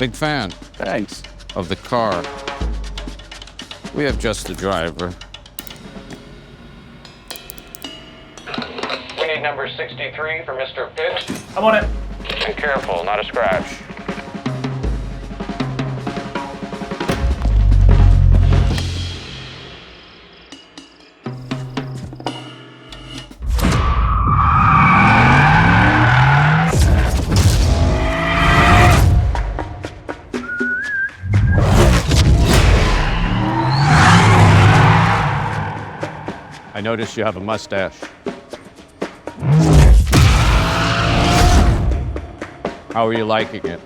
Big fan Thanks. of the car. We have just the driver. We need number 63 for Mr. Pitt. I'm on it. And careful, not a scratch. I notice you have a mustache. How are you liking it?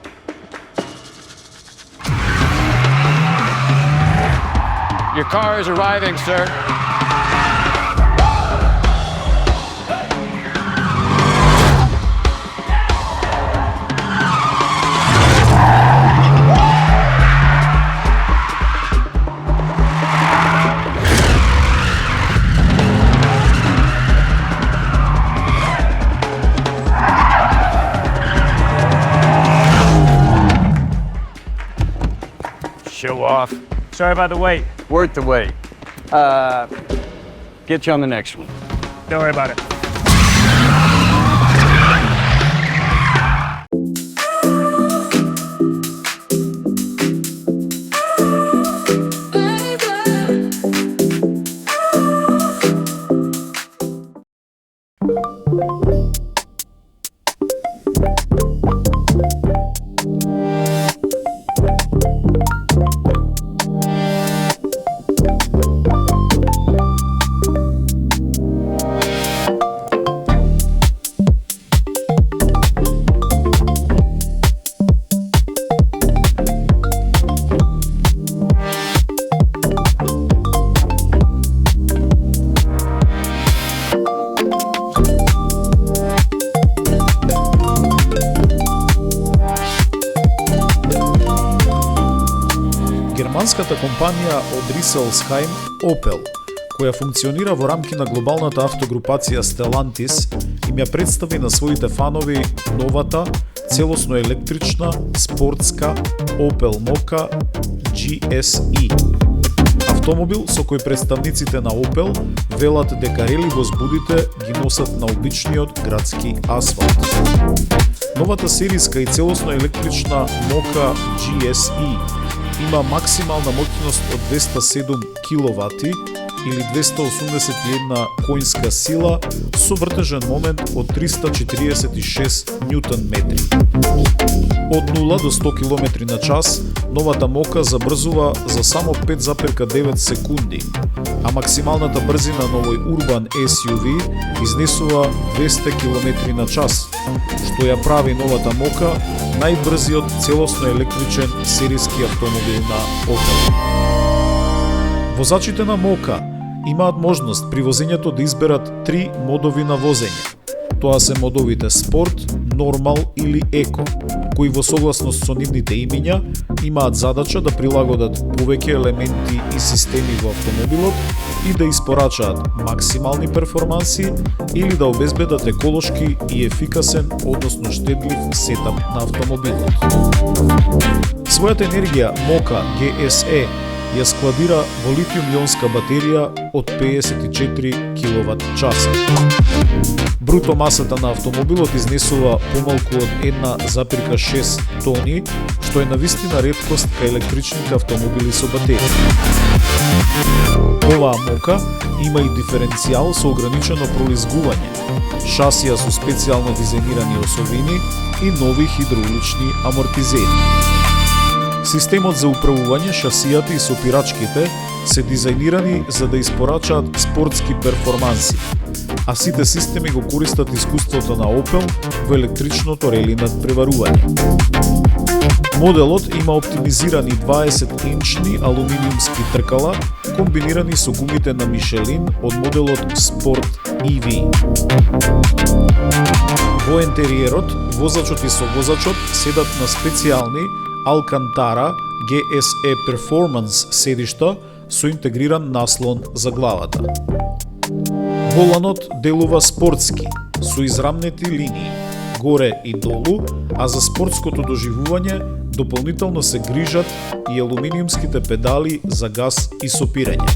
Your car is arriving, sir. Show off. Sorry about the wait. Worth the wait. Get you on the next one. Don't worry about it. Германската компанија од Рисселсхаим Opel, која функционира во рамки на глобалната автогрупација Stellantis, им ја представи на своите фанови новата, целосно електрична, спортска Opel Mokka GSE. Автомобил со кој представниците на Opel велат дека рели возбудите ги носат на обичниот градски асфалт. Новата сериска и целосно електрична Mokka GSE има максимална моќност од 207 киловати или 281 коњска сила со вртежен момент од 346 ньютон метри. Од 0 до 100 км на час, новата Mokka забрзува за само 5,9 секунди, а максималната брзина на овој урбан SUV изнесува 200 км на час, што ја прави новата Mokka најбрзиот целосно електричен сериски автомобил на Opel. Возачите на Mokka имаат можност при возењето да изберат 3 модови на возење. Тоа се модовите Спорт, Нормал или Еко, кои во согласност со нивните имиња имаат задача да прилагодат повеќе елементи и системи во автомобилот и да испорачаат максимални перформанси или да обезбедат еколошки и ефикасен, односно штедлив сетап на автомобилот. Својата енергија Mokka GSE ја складира во литиум-ионска батерија од 54 киловат-часа. Бруто масата на автомобилот изнесува помалку од 1,6 тони, што е навистина реткост кај електричните автомобили со батерија. Оваа Mokka има и диференцијал со ограничено пролизгување, шасија со специјално дизајнирани осовини и нови хидроулични амортизери. Системот за управување, шасијата и сопирачките се дизајнирани за да испорачаат спортски перформанси, а сите системи го користат искуството на Opel во електричното рели надпреварување. Моделот има оптимизирани 20-инчни алуминиумски тркала, комбинирани со гумите на Michelin од моделот Sport EV. Во интериерот, возачот и совозачот седат на специјални Alcantara GSE Performance седишта со интегриран наслон за главата. Воланот делува спортски, со израмнети линии, горе и долу, а за спортското доживување дополнително се грижат и алуминиумските педали за газ и сопирање.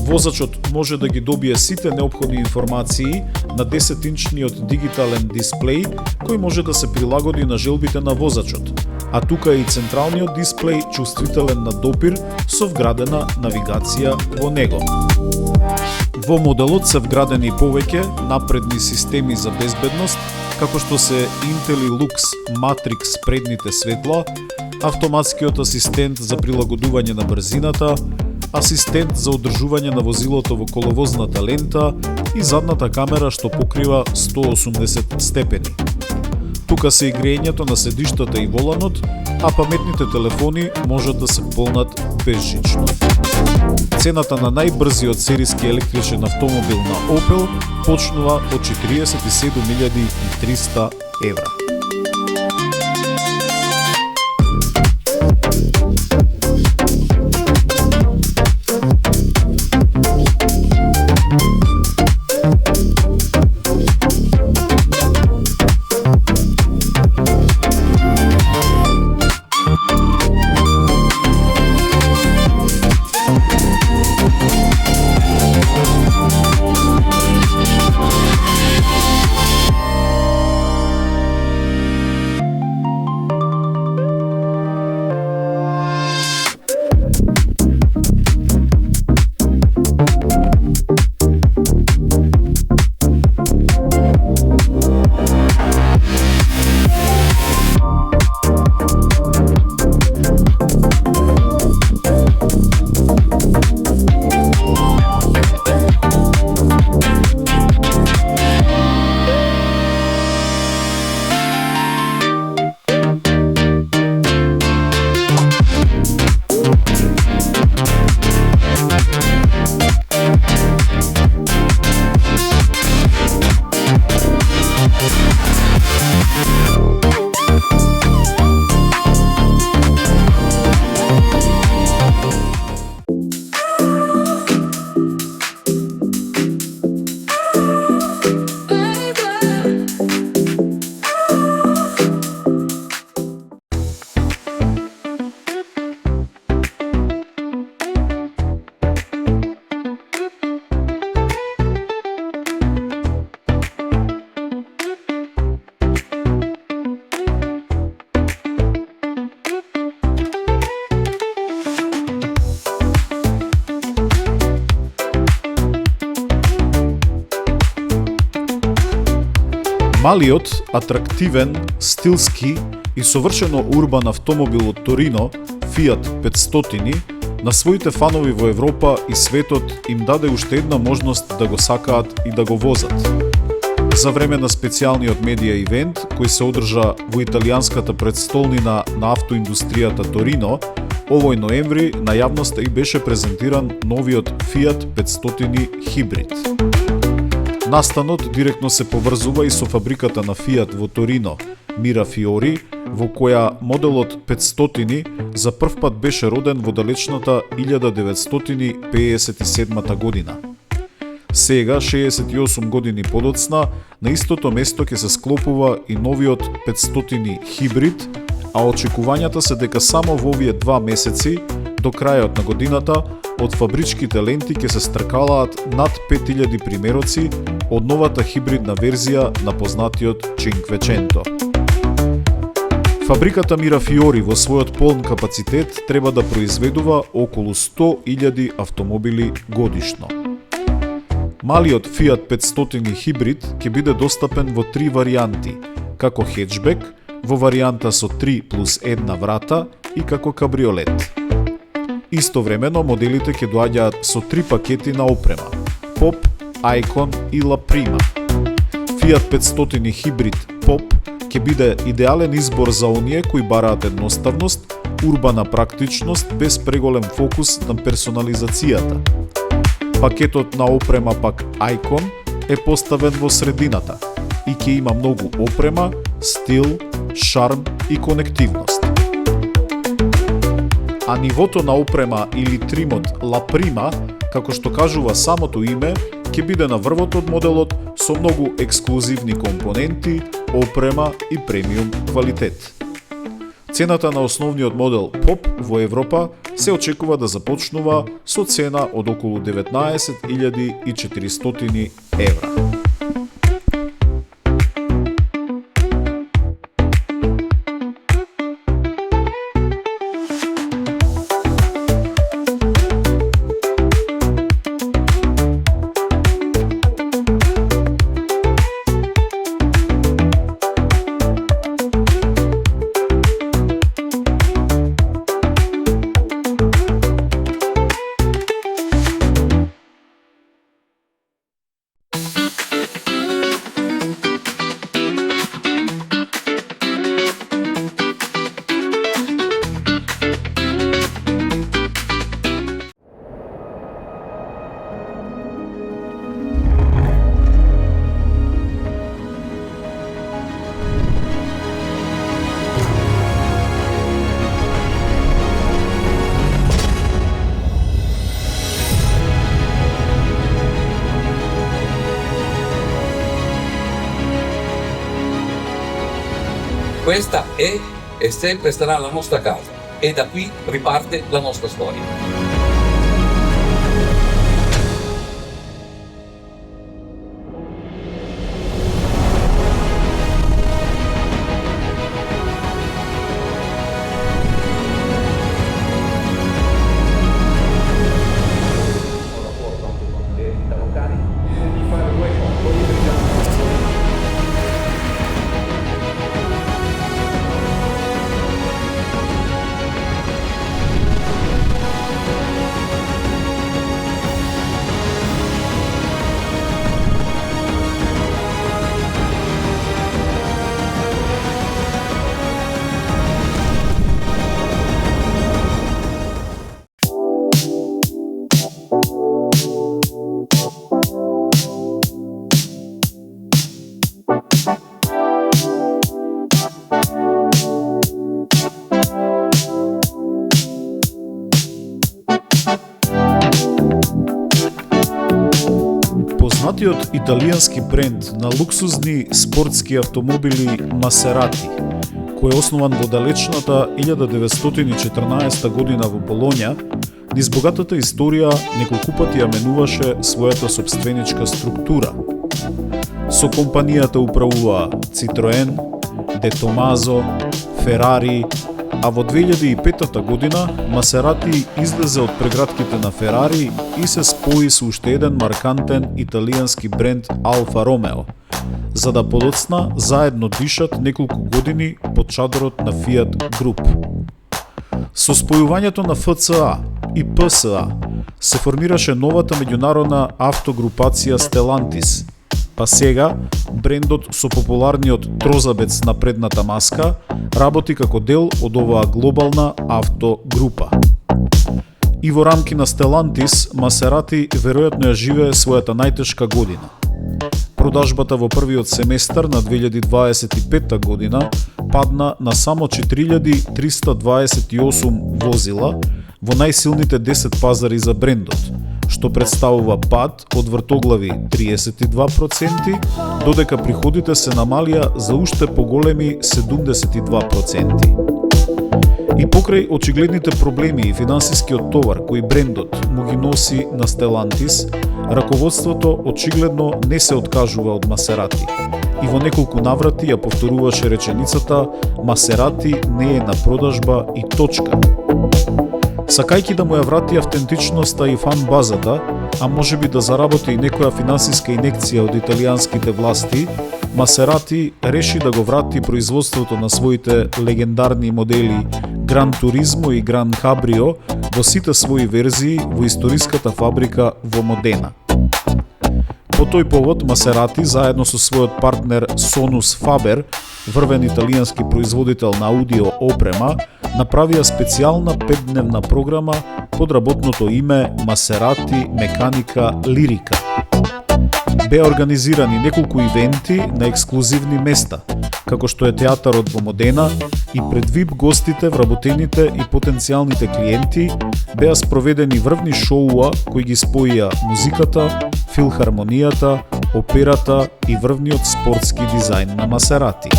Возачот може да ги добие сите неопходни информации на 10-инчниот дигитален дисплеј кој може да се прилагоди на желбите на возачот, а тука е и централниот дисплеј чувствителен на допир со вградена навигација во него. Во моделот се вградени повеќе напредни системи за безбедност, како што се IntelliLux Matrix предните светла, автоматскиот асистент за прилагодување на брзината, асистент за одржување на возилото во коловозната лента и задната камера што покрива 180 степени. Тука се и грејењето на седиштата и воланот, а паметните телефони можат да се полнат безжично. Цената на најбрзиот сериски електричен автомобил на Opel почнува од 47.300 евра. Малиот, атрактивен, стилски и совршено урбан автомобил од Торино, Fiat 500, на своите фанови во Европа и светот им даде уште една можност да го сакаат и да го возат. За време на специјалниот медија ивент, кој се одржа во италијанската предстолнина на автоиндустријата Торино, овој ноември на јавноста и беше презентиран новиот Fiat 500 Hybrid. Настанот директно се поврзува и со фабриката на Fiat во Торино, Mirafiori, во која моделот 500 за прв пат беше роден во далечната 1957 година. Сега, 68 години подоцна, на истото место ќе се склопува и новиот 500 Hybrid, а очекувањата се дека само во овие 2 месеци, до крајот на годината, од фабричките ленти ќе се стркалаат над 5000 примероци од новата хибридна верзија на познатиот Cinquecento. Фабриката Mirafiori во својот полн капацитет треба да произведува околу 100.000 автомобили годишно. Малиот Fiat 500 Hybrid ќе биде достапен во 3 варијанти, како хетчбек, во варијанта со 3+1 врата и како кабриолет. Истовремено моделите ќе доаѓаат со 3 пакети на опрема: Pop, Icon и La Prima. Fiat 500 Hybrid Pop ќе биде идеален избор за оние кои бараат едноставност, урбана практичност без преголем фокус на персонализацијата. Пакетот на опрема пак Icon е поставен во средината и ќе има многу опрема, стил, шарм и конективност. А нивото на опрема или тримот La Prima, како што кажува самото име, ќе биде на врвот од моделот со многу ексклузивни компоненти, опрема и премиум квалитет. Цената на основниот модел Pop во Европа се очекува да започнува со цена од околу 19.400 евра. Questa è e sempre sarà la nostra casa e da qui riparte la nostra storia. Познатиот италијански бренд на луксузни спортски автомобили Maserati, кој е основан во далечната 1914 година во Болоња, низ богатата историја неколку пати ја менуваше својата сопстvenичка структура. Со компанијата управува Citroen, De Tomaso, Ferrari, а во 2005 година Maserati излезе од прегратките на Ferrari и се спои со уште еден маркантен италијански бренд Alfa Romeo, за да подоцна заедно дишат неколку години под чадорот на Fiat Group. Со спојувањето на FCA и PSA се формираше новата меѓународна автогрупација Stellantis, па сега брендот со популарниот трозабец на предната маска работи како дел од оваа глобална автогрупа. И во рамки на Stellantis, Maserati веројатно ја живее својата најтешка година. Продажбата во првиот семестар на 2025 година падна на само 4328 возила во најсилните 10 пазари за брендот, што представува пад од вртоглави 32%, додека приходите се намалија за уште поголеми 72%. И покрај очигледните проблеми и финансискиот товар кој брендот му ги носи на Stellantis, раководството очигледно не се откажува од Maserati и во неколку наврати ја повторуваше реченицата Maserati не е на продажба и точка. Сакајќи да му ја врати автентичноста и фан базата, а можеби да заработи и некоја финансиска инекција од италијанските власти, Maserati реши да го врати производството на своите легендарни модели Gran Turismo и Gran Cabrio во сите своји верзии во историската фабрика во Модена. По тој повод Maserati заедно со својот партнер Sonus Faber, врвен италијански производител на аудио опрема, направија специјална 5-дневна програма под работното име Maserati Meccanica Lirica. Беа организирани неколку ивенти на ексклузивни места, како што е театарот во Модена, и пред VIP гостите, вработените и потенцијалните клиенти беа спроведени врвни шоуа кои ги споија музиката, филхармонијата, операта и врвниот спортски дизајн на Maserati.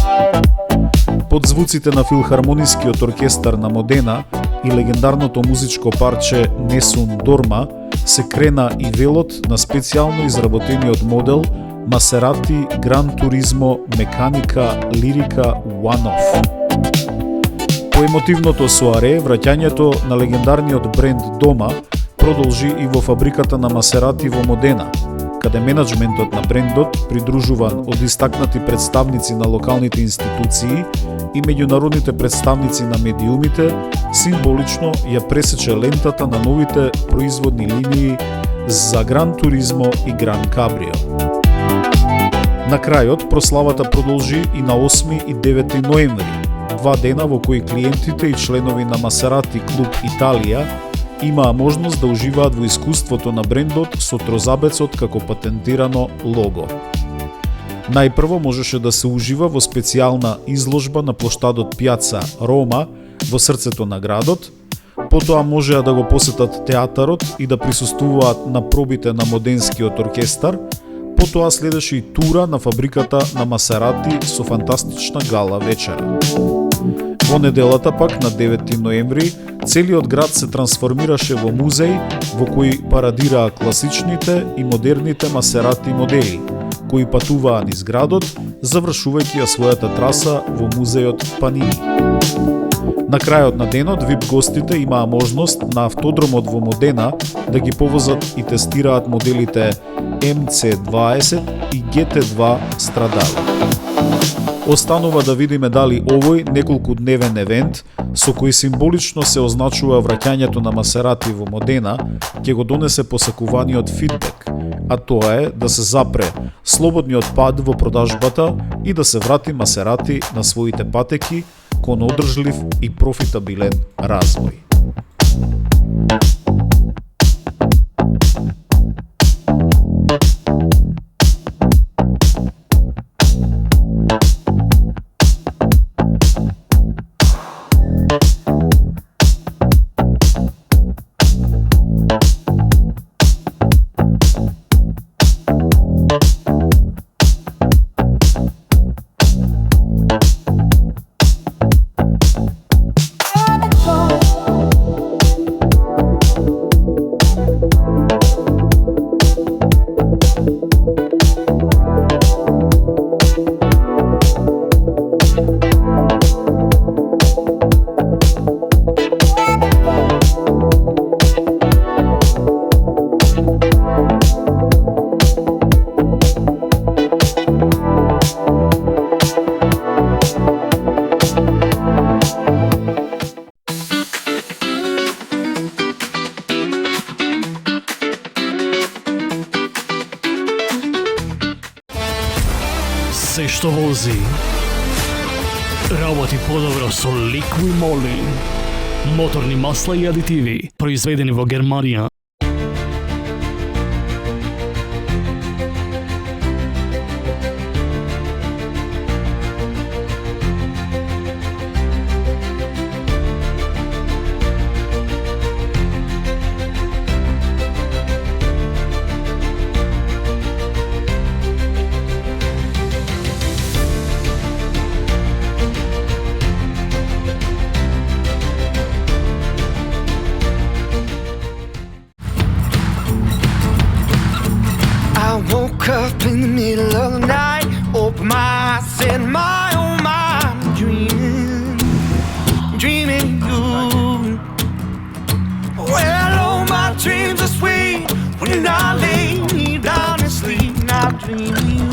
Под звуците на филхармонискиот оркестар на Модена и легендарното музичко парче Несун Дорма се крена и велот на специјално изработениот модел Maserati Gran Turismo Меканика Лирика One-Off. По емотивното соаре, враќањето на легендарниот бренд Дома продолжи и во фабриката на Maserati во Модена, каде менаџментот на брендот, придружуван од истакнати представници на локалните институции и меѓународните представници на медиумите, символично ја пресече лентата на новите производни линии за Гран Туризмо и Гран Кабрио. На крајот, прославата продолжи и на 8 и 9 ноември, 2 дена во кои клиентите и членови на Maserati Клуб Италија имаа можност да уживаат во искуството на брендот со трозабецот како патентирано лого. Најпрво можеше да се ужива во специјална изложба на плоштадот Пијаца Рома во срцето на градот, потоа можеа да го посетат театарот и да присуствуваат на пробите на Моденскиот оркестар, потоа следеше и тура на фабриката на Maserati со фантастична гала вечера. Во неделата пак на 9 ноември целиот град се трансформираше во музеј во кој парадираа класичните и модерните Maserati модели, кои патуваа низ градот, завршувајќи ја својата траса во музејот Панини. На крајот на денот VIP гостите имаа можност на автодромот во Модена да ги повозат и тестираат моделите MC20 и GT2 Stradale. Останува да видиме дали овој неколкудневен евент, со кој символично се означува враќањето на Maserati во Модена, ќе го донесе посакуваниот фидбек, а тоа е да се запре слободниот пад во продажбата и да се врати Maserati на своите патеки кон одржлив и профитабилен развој. Се што вози работи подобро со Liqui Moly. Моторни масла и адитиви, произведени во Германија. Woke up in the middle of the night, opened my eyes, said my oh my, I'm dreaming you. Well, oh my dreams are sweet when I lay me down to sleep, not dreaming you.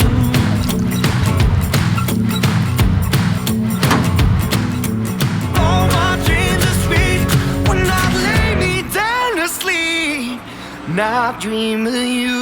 Oh my dreams are sweet when I lay me down to sleep, not dream of you.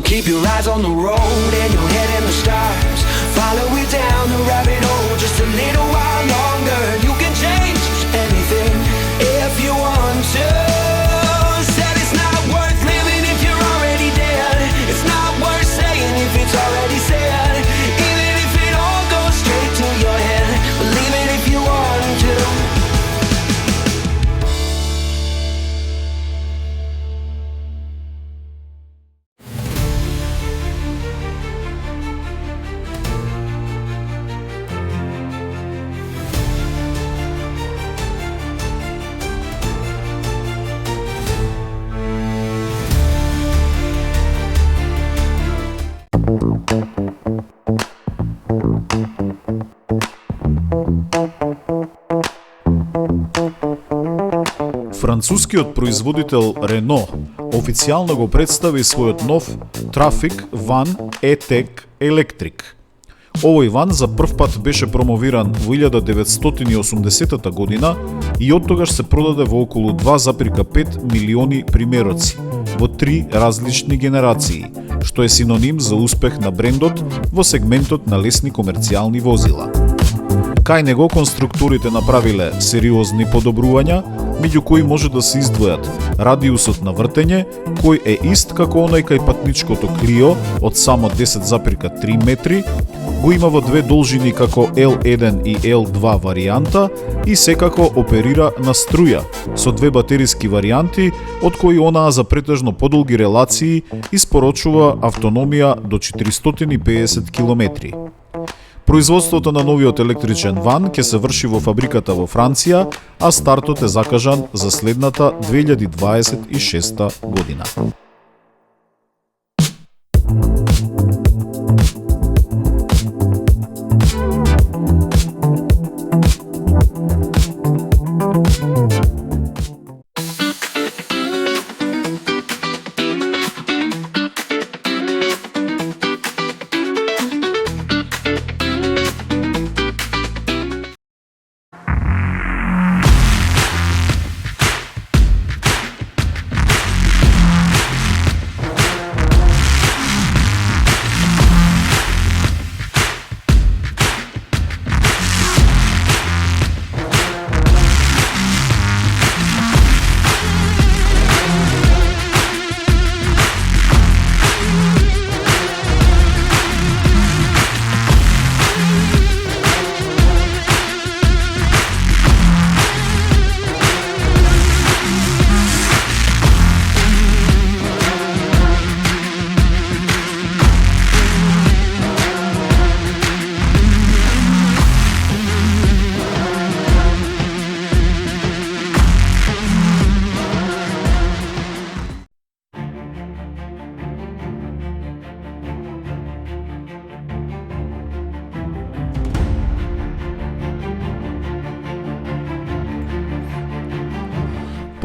Keep your eyes on the road and your head in the stars. Follow it down the rabbit hole just a little while longer. You can change anything if you want to. Said it's not worth living if you're already dead. It's not worth saying if it's already said. Even if it all goes straight to your head, believe it if you want to. Францускиот производител Рено официјално го представи својот нов Trafic Van E-Tech Electric. Овој ван за прв пат беше промовиран во 1980 година и оттогаш се продаде во околу 2,5 милиони примероци во 3 различни генерации, што е синоним за успех на брендот во сегментот на лесни комерцијални возила. Кај него конструкторите направиле сериозни подобрувања, меѓу кои може да се издвојат радиусот на вртење, кој е ист како онај кај патничкото Clio од само 10,3 метри, го има во две должини како L1 и L2 варијанта и секако оперира на струја, со две батериски варијанти, од кои онаа за претежно подолги релации испорочува автономија до 450 км. Производството на новиот електричен ван ќе се врши во фабриката во Франција, а стартот е закажан за следната 2026 година.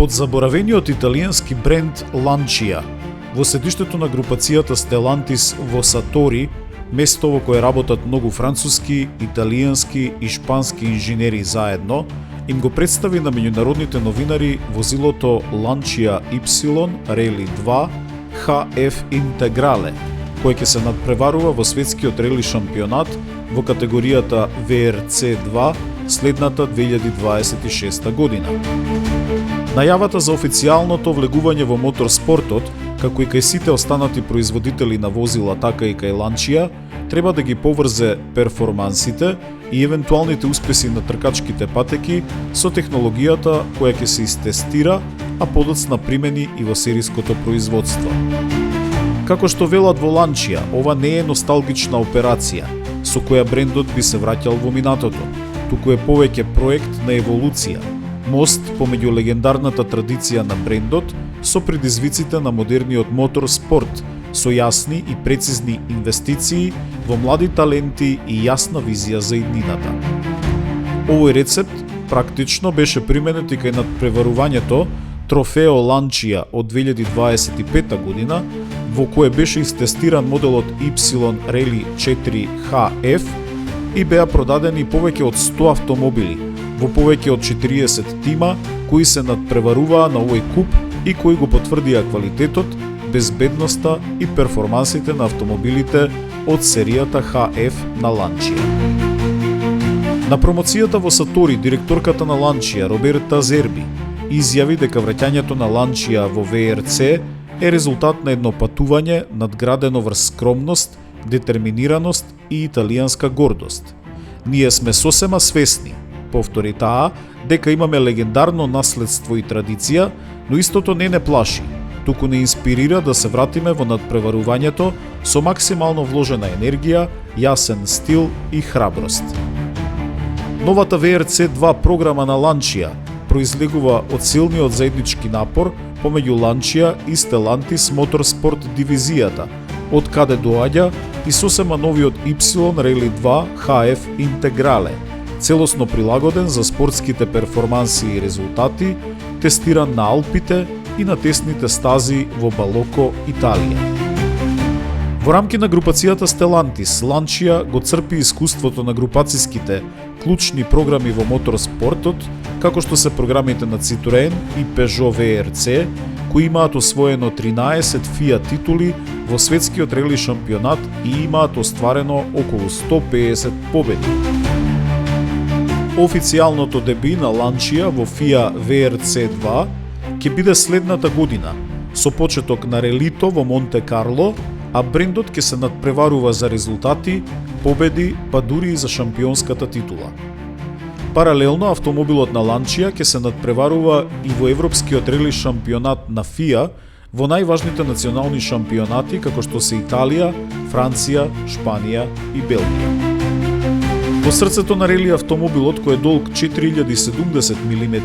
Под заборавениот италијански бренд Lancia, во седиштето на групацијата Stellantis во Сатори, место во кое работат многу француски, италијански и шпански инженери заедно, им го представи на меѓународните новинари возилото Lancia Y Rally 2 HF Integrale, кој ќе се надпреварува во светскиот рели шампионат во категоријата VRC2 следната 2026 година. Најавата за официјалното влегување во моторспортот, како и кај сите останати производители на возила, така и кај Lancia, треба да ги поврзе перформансите и евентуалните успеси на тркачките патеки со технологијата која ќе се истестира, а подоцна примени и во сериското производство. Како што велат во Lancia, ова не е носталгична операција, со која брендот би се враќал во минатото, туку е повеќе проект на еволуција, мост помеѓу легендарната традиција на брендот со предизвиците на модерниот мотор спорт, со јасни и прецизни инвестиции во млади таленти и јасна визија за иднината. Овој рецепт практично беше применет и кај надпреварувањето Трофео Lancia од 2025 година, во кое беше истестиран моделот Y Rally 4 HF и беа продадени повеќе од 100 автомобили во повеќе од 40 тима кои се надпреваруваа на овој куп и кои го потврдија квалитетот, безбедноста и перформансите на автомобилите од серијата HF на Lancia. На промоцијата во Сатори, директорката на Lancia, Роберта Зерби, изјави дека враќањето на Lancia во ВРЦ е резултат на едно патување надградено врз скромност, детерминираност и италијанска гордост. Ние сме сосема свесни, повтори таа, дека имаме легендарно наследство и традиција, но истото не плаши, туку не инспирира да се вратиме во надпреварувањето со максимално вложена енергија, јасен стил и храброст. Новата ВРЦ-2 програма на Lancia произлегува од силниот заеднички напор помеѓу Lancia и Stellantis Motorsport дивизијата, од каде доаѓа и сосема новиот Y Rally 2 HF Integrale, целосно прилагоден за спортските перформанси и резултати, тестиран на Алпите и на тесните стази во Балоко, Италија. Во рамки на групацијата Stellantis, Lancia го црпи искуството на групацијските клучни програми во моторспортот, како што се програмите на Citroen и Peugeot VRC, кои имаат освоено 13 FIA титули во светскиот рели шампионат и имаат остварено околу 150 победи. Официјалното деби на Lancia во FIA VRC2 ќе биде следната година, со почеток на релито во Монте Карло, а брендот ќе се надпреварува за резултати, победи, па дури и за шампионската титула. Паралелно, автомобилот на Lancia ќе се надпреварува и во Европскиот рели шампионат на FIA во најважните национални шампионати како што се Италија, Франција, Шпанија и Белгија. Во срцето на рели автомобилот, кој е долг 4070 мм,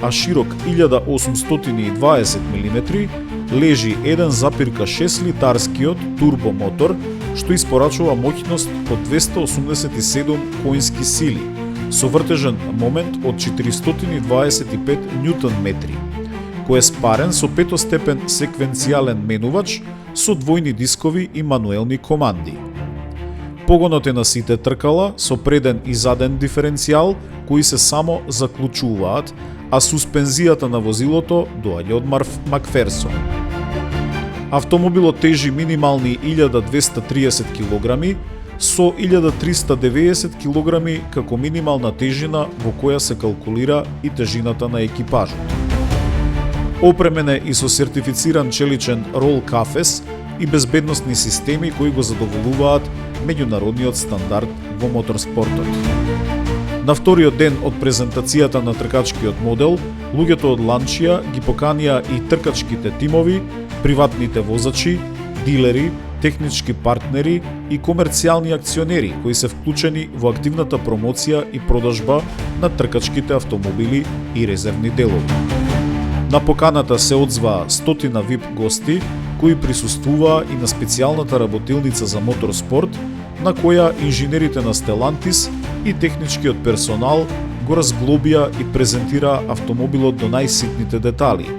а широк 1820 мм, лежи 1,6 литарскиот турбомотор, што испорачува моќност од 287 коњски сили, со вртежен момент од 425 Нм, кој е спарен со петостепен секвенцијален менувач со двојни дискови и мануелни команди. Погонот е на сите тркала со преден и заден диференцијал кои се само заклучуваат, а суспензијата на возилото доаѓа од Макферсон. Автомобилот тежи минимални 1230 кг со 1390 кг како минимална тежина во која се калкулира и тежината на екипажот. Опремен е и со сертифициран челичен рол кафес и безбедносни системи кои го задоволуваат меѓународниот стандард во моторспортот. На вториот ден од презентацијата на тркачкиот модел, луѓето од Lancia ги поканија и тркачките тимови, приватните возачи, дилери, технички партнери и комерцијални акционери кои се вклучени во активната промоција и продажба на тркачките автомобили и резервни делови. На поканата се одзваа 100 VIP гости кои присуствуваа и на специјалната работилница за моторспорт, на која инженерите на Stellantis и техничкиот персонал го разглобија и презентираа автомобилот до најситните детали,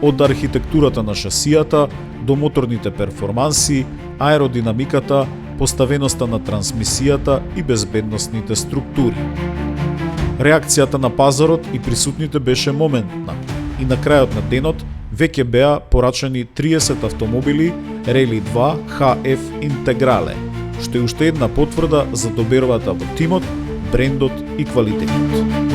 од архитектурата на шасијата до моторните перформанси, аеродинамиката, поставеноста на трансмисијата и безбедносните структури. Реакцијата на пазарот и присутните беше моментна и на крајот на денот веќе беа порачани 30 автомобили Rally 2 HF Integrale, што е уште една потврда за добербата во тимот, брендот и квалитетот.